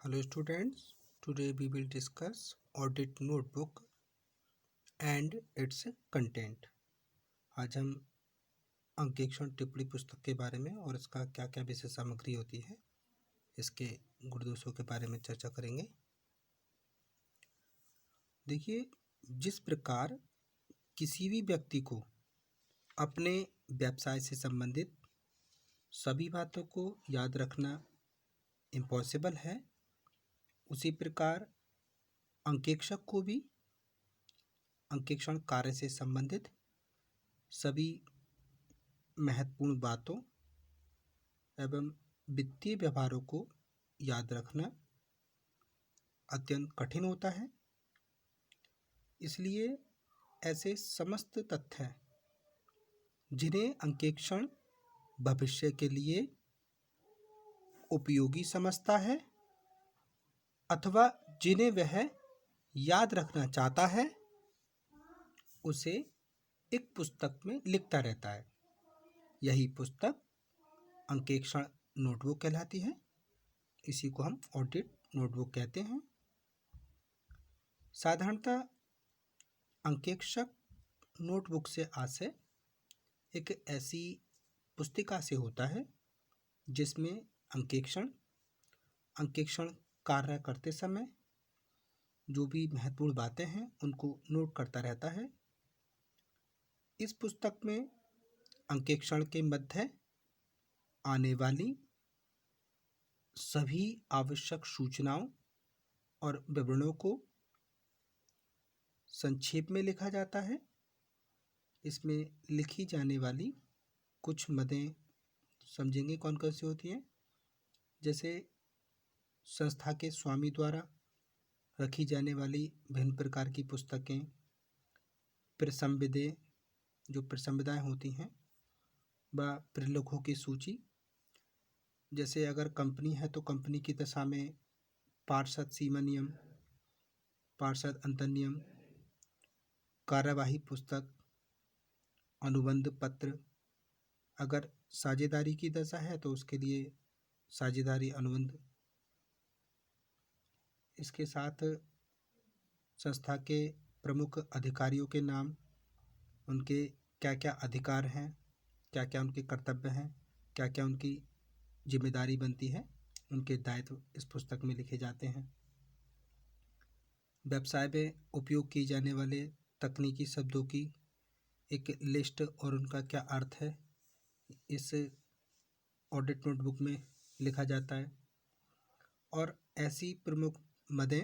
Hello students, today we will discuss audit notebook and its content। आज हम अंकेक्षण टिप्पणी पुस्तक के बारे में और इसका क्या क्या विषय सामग्री होती है इसके गुण दोषों के बारे में चर्चा करेंगे। देखिए, जिस प्रकार किसी भी व्यक्ति को अपने व्यवसाय से संबंधित सभी बातों को याद रखना इम्पॉसिबल है, उसी प्रकार अंकेक्षक को भी अंकेक्षण कार्य से संबंधित सभी महत्वपूर्ण बातों एवं वित्तीय व्यवहारों को याद रखना अत्यंत कठिन होता है। इसलिए ऐसे समस्त तथ्य जिन्हें अंकेक्षण भविष्य के लिए उपयोगी समझता है अथवा जिन्हें वह याद रखना चाहता है, उसे एक पुस्तक में लिखता रहता है। यही पुस्तक अंकेक्षण नोटबुक कहलाती है। इसी को हम ऑडिट नोटबुक कहते हैं। साधारणतः अंकेक्षक नोटबुक से आशय एक ऐसी पुस्तिका से होता है जिसमें अंकेक्षण कार्य करते समय जो भी महत्वपूर्ण बातें हैं उनको नोट करता रहता है। इस पुस्तक में अंकेक्षण के मध्य आने वाली सभी आवश्यक सूचनाओं और विवरणों को संक्षेप में लिखा जाता है। इसमें लिखी जाने वाली कुछ मदें समझेंगे कौन कौन सी होती हैं। जैसे संस्था के स्वामी द्वारा रखी जाने वाली भिन्न प्रकार की पुस्तकें, प्रसंविदे जो प्रसंविदाएँ होती हैं, व प्रलेखों की सूची। जैसे अगर कंपनी है तो कंपनी की दशा में पार्षद सीमा नियम, पार्षद अंतर नियम, कार्यवाही पुस्तक, अनुबंध पत्र। अगर साझेदारी की दशा है तो उसके लिए साझेदारी अनुबंध। इसके साथ संस्था के प्रमुख अधिकारियों के नाम, उनके क्या क्या अधिकार हैं, क्या क्या उनके कर्तव्य हैं, क्या क्या उनकी जिम्मेदारी बनती है, उनके दायित्व इस पुस्तक में लिखे जाते हैं। व्यवसाय में उपयोग किए जाने वाले तकनीकी शब्दों की एक लिस्ट और उनका क्या अर्थ है, इस ऑडिट नोटबुक में लिखा जाता है। और ऐसी प्रमुख मदें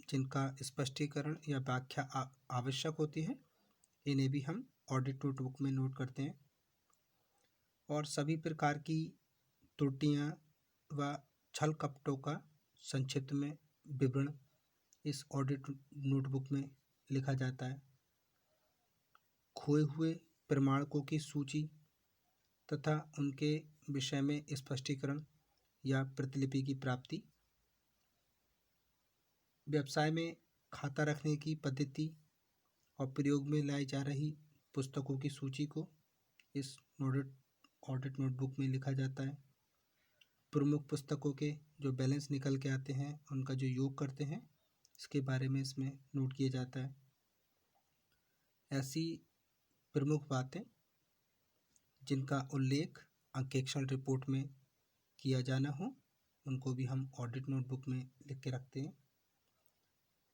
जिनका स्पष्टीकरण या व्याख्या आवश्यक होती है, इन्हें भी हम ऑडिट नोटबुक में नोट करते हैं। और सभी प्रकार की त्रुटियां व छल कपटों का संक्षिप्त में विवरण इस ऑडिट नोटबुक में लिखा जाता है। खोए हुए प्रमाणकों की सूची तथा उनके विषय में स्पष्टीकरण या प्रतिलिपि की प्राप्ति। व्यवसाय में खाता रखने की पद्धति और प्रयोग में लाई जा रही पुस्तकों की सूची को इस ऑडिट नोटबुक में लिखा जाता है। प्रमुख पुस्तकों के जो बैलेंस निकल के आते हैं, उनका जो योग करते हैं, इसके बारे में इसमें नोट किया जाता है। ऐसी प्रमुख बातें जिनका उल्लेख अंकेक्षण रिपोर्ट में किया जाना हो, उनको भी हम ऑडिट नोटबुक में लिख के रखते हैं।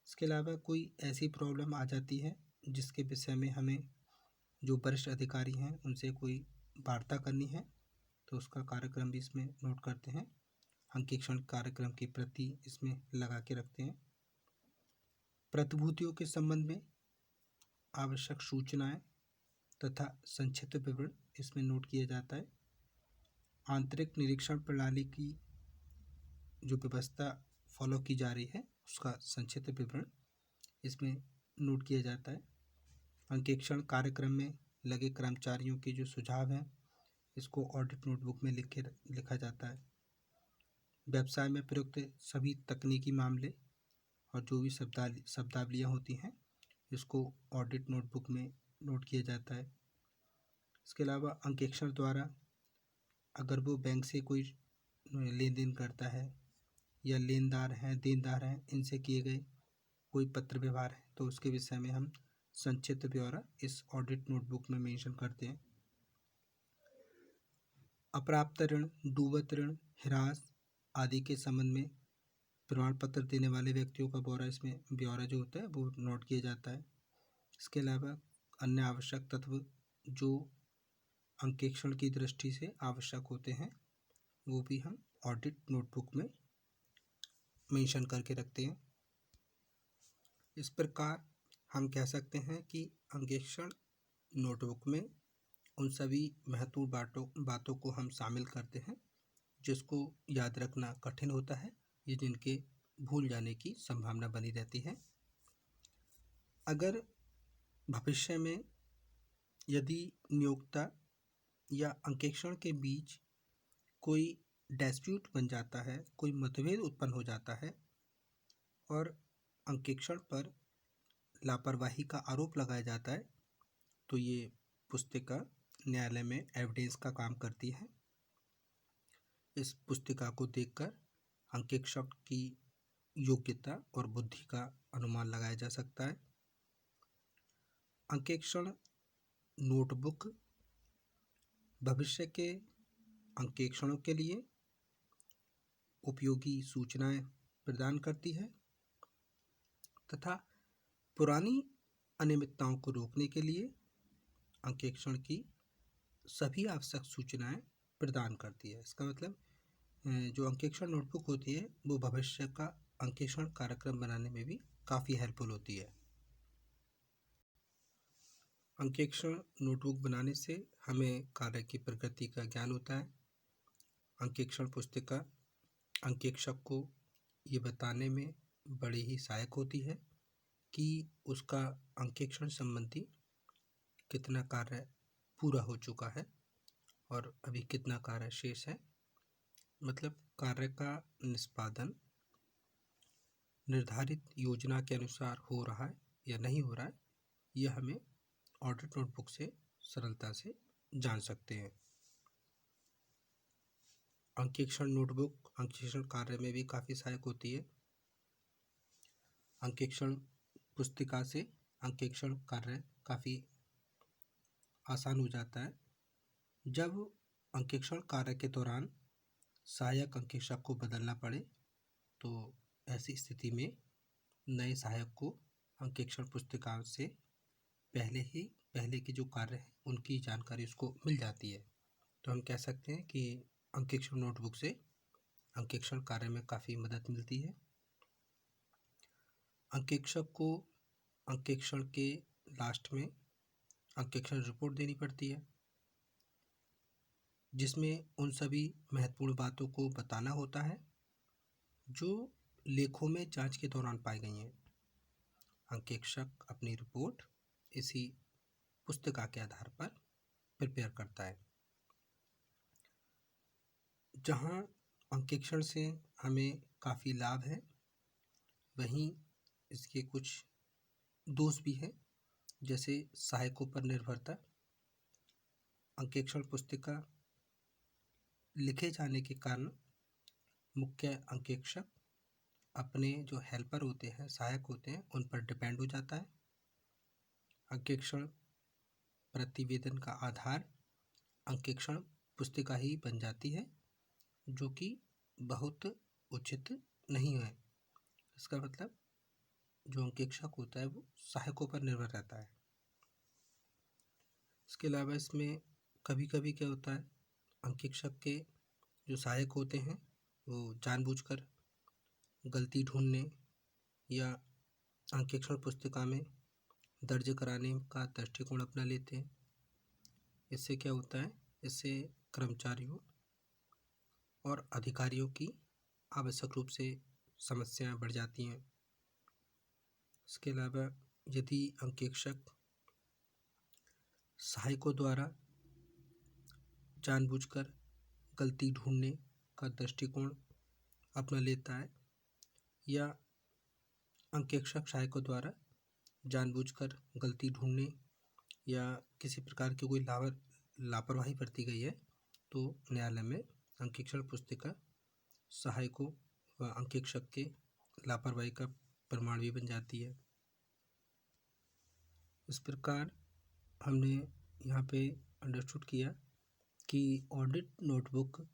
इसके अलावा कोई ऐसी प्रॉब्लम आ जाती है जिसके विषय में हमें जो वरिष्ठ अधिकारी हैं उनसे कोई वार्ता करनी है, तो उसका कार्यक्रम भी इसमें नोट करते हैं। अंकेक्षण कार्यक्रम की प्रति इसमें लगा के रखते हैं। प्रतिभूतियों के संबंध में आवश्यक सूचनाएं तथा संक्षिप्त विवरण इसमें नोट किया जाता है। आंतरिक निरीक्षण प्रणाली की जो व्यवस्था फॉलो की जा रही है, उसका संक्षिप्त विवरण इसमें नोट किया जाता है। अंकेक्षण कार्यक्रम में लगे कर्मचारियों के जो सुझाव हैं, इसको ऑडिट नोटबुक में लिखा जाता है। व्यवसाय में प्रयुक्त सभी तकनीकी मामले और जो भी शब्दावलियाँ होती हैं, इसको ऑडिट नोटबुक में नोट किया जाता है। इसके अलावा अंकेक्षण द्वारा अगर वो बैंक से कोई लेन देन करता है या लेनदार हैं, देनदार हैं, इनसे किए गए कोई पत्र व्यवहार है तो उसके विषय में हम संक्षिप्त ब्यौरा इस ऑडिट नोटबुक में मेंशन करते हैं। अप्राप्त ऋण, डूबत ऋण, हिरास आदि के संबंध में प्रमाण पत्र देने वाले व्यक्तियों का ब्यौरा जो होता है वो नोट किया जाता है। इसके अलावा अन्य आवश्यक तत्व जो अंकेक्षण की दृष्टि से आवश्यक होते हैं वो भी हम ऑडिट नोटबुक में मेंशन करके रखते हैं। इस प्रकार हम कह सकते हैं कि अंकेक्षण नोटबुक में उन सभी महत्वपूर्ण बातों को हम शामिल करते हैं जिसको याद रखना कठिन होता है या जिनके भूल जाने की संभावना बनी रहती है। अगर भविष्य में यदि नियोक्ता या अंकेक्षण के बीच कोई डिस्प्यूट बन जाता है, कोई मतभेद उत्पन्न हो जाता है और अंकेक्षण पर लापरवाही का आरोप लगाया जाता है तो ये पुस्तिका न्यायालय में एविडेंस का काम करती है। इस पुस्तिका को देखकर अंकेक्षक की योग्यता और बुद्धि का अनुमान लगाया जा सकता है। अंकेक्षण नोटबुक भविष्य के अंकेक्षणों के लिए उपयोगी सूचनाएं प्रदान करती है तथा पुरानी अनियमितताओं को रोकने के लिए अंकेक्षण की सभी आवश्यक सूचनाएं प्रदान करती है। इसका मतलब जो अंकेक्षण नोटबुक होती है वो भविष्य का अंकेक्षण कार्यक्रम बनाने में भी काफ़ी हेल्पफुल होती है। अंकेक्षण नोटबुक बनाने से हमें कार्य की प्रकृति का ज्ञान होता है। अंकेक्षण पुस्तिका अंकेक्षक को ये बताने में बड़ी ही सहायक होती है कि उसका अंकेक्षण संबंधी कितना कार्य पूरा हो चुका है और अभी कितना कार्य शेष है। मतलब कार्य का निष्पादन निर्धारित योजना के अनुसार हो रहा है या नहीं हो रहा है, यह हमें ऑडिट नोटबुक से सरलता से जान सकते हैं। अंकेक्षण नोटबुक अंकेक्षण कार्य में भी काफ़ी सहायक होती है। अंकेक्षण पुस्तिका से अंकेक्षण कार्य काफ़ी आसान हो जाता है। जब अंकेक्षण कार्य के दौरान सहायक अंकेक्षक को बदलना पड़े तो ऐसी स्थिति में नए सहायक को अंकेक्षण पुस्तिका से पहले के जो कार्य हैं उनकी जानकारी उसको मिल जाती है। तो हम कह सकते हैं कि अंकेक्षण नोटबुक से अंकेक्षण कार्य में काफ़ी मदद मिलती है। अंकेक्षक को अंकेक्षण के लास्ट में अंकेक्षण रिपोर्ट देनी पड़ती है जिसमें उन सभी महत्वपूर्ण बातों को बताना होता है जो लेखों में जांच के दौरान पाई गई हैं। अंकेक्षक अपनी रिपोर्ट इसी पुस्तिका के आधार पर प्रिपेयर करता है। जहां अंकेक्षण से हमें काफ़ी लाभ है वहीं इसके कुछ दोष भी हैं, जैसे सहायकों पर निर्भरता। अंकेक्षण पुस्तिका लिखे जाने के कारण मुख्य अंकेक्षक अपने जो हेल्पर होते हैं, सहायक होते हैं, उन पर डिपेंड हो जाता है। अंकेक्षण प्रतिवेदन का आधार अंकेक्षण पुस्तिका ही बन जाती है जो कि बहुत उचित नहीं है। इसका मतलब जो अंकेक्षक होता है वो सहायकों पर निर्भर रहता है। इसके अलावा इसमें कभी कभी क्या होता है, अंकेक्षक के जो सहायक होते हैं वो जानबूझकर गलती ढूंढने या अंकेक्षण पुस्तिका में दर्ज कराने का दृष्टिकोण अपना लेते हैं। इससे क्या होता है, इससे कर्मचारियों और अधिकारियों की आवश्यक रूप से समस्याएं बढ़ जाती हैं। इसके अलावा यदि अंकेक्षक सहायकों द्वारा जानबूझकर गलती ढूंढने का दृष्टिकोण अपना लेता है या अंकेक्षक सहायकों द्वारा जानबूझकर गलती ढूंढने या किसी प्रकार की कोई लापरवाही बरती गई है तो न्यायालय में अंकेक्षण पुस्तिका सहायकों वह अंकेक्षक के लापरवाही का प्रमाण भी बन जाती है। इस प्रकार हमने यहाँ पे अंडरस्टूड किया कि ऑडिट नोटबुक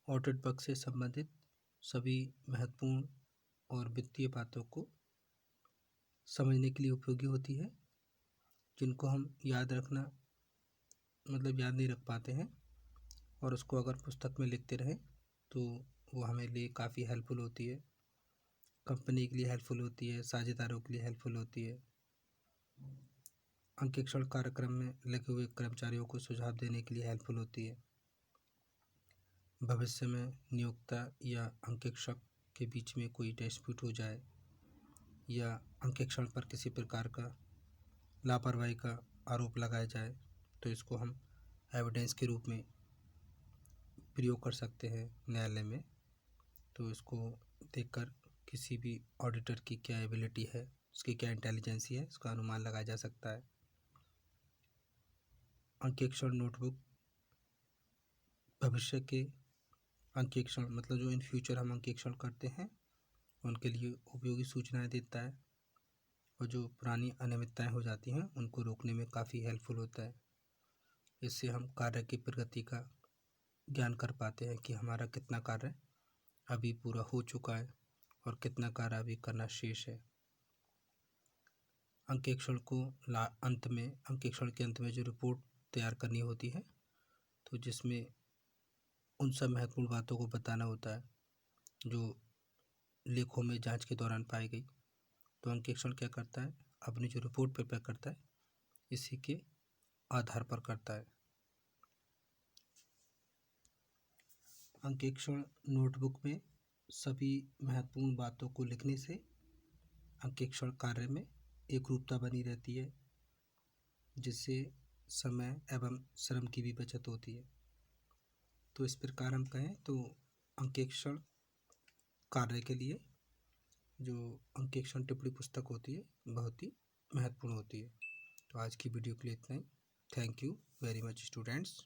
ऑडिट पक्ष से संबंधित सभी महत्वपूर्ण और वित्तीय बातों को समझने के लिए उपयोगी होती है, जिनको हम याद रखना याद नहीं रख पाते हैं, और उसको अगर पुस्तक में लिखते रहें तो वो हमारे लिए काफ़ी हेल्पफुल होती है, कंपनी के लिए हेल्पफुल होती है, साझेदारों के लिए हेल्पफुल होती है। अंकेक्षण कार्यक्रम में लगे हुए कर्मचारियों को सुझाव देने के लिए हेल्पफुल होती है। भविष्य में नियोक्ता या अंकेक्षक के बीच में कोई डिस्प्यूट हो जाए या अंकेक्षण पर किसी प्रकार का लापरवाही का आरोप लगाया जाए तो इसको हम एविडेंस के रूप में प्रयोग कर सकते हैं न्यायालय में। तो इसको देखकर किसी भी ऑडिटर की क्या एबिलिटी है, उसकी क्या इंटेलिजेंसी है, इसका अनुमान लगाया जा सकता है। अंकेक्षण नोटबुक भविष्य के अंकेक्षण जो इन फ्यूचर हम अंकेक्षण करते हैं उनके लिए उपयोगी सूचनाएं देता है, और जो पुरानी अनियमितताएं हो जाती हैं उनको रोकने में काफ़ी हेल्पफुल होता है। इससे हम कार्य की प्रगति का ज्ञान कर पाते हैं कि हमारा कितना कार्य अभी पूरा हो चुका है और कितना कार्य अभी करना शेष है। अंकेक्षण के अंत में जो रिपोर्ट तैयार करनी होती है, तो जिसमें उन सब महत्वपूर्ण बातों को बताना होता है जो लेखों में जांच के दौरान पाई गई। तो अंकेक्षण क्या करता है, अपनी जो रिपोर्ट प्रिपेयर करता है इसी के आधार पर करता है। अंकेक्षण नोटबुक में सभी महत्वपूर्ण बातों को लिखने से अंकेक्षण कार्य में एकरूपता बनी रहती है, जिससे समय एवं श्रम की भी बचत होती है। तो इस प्रकार हम कहें तो अंकेक्षण कार्य के लिए जो अंकेक्षण टिप्पणी पुस्तक होती है बहुत ही महत्वपूर्ण होती है। तो आज की वीडियो के लिए इतना ही। Thank you very much students.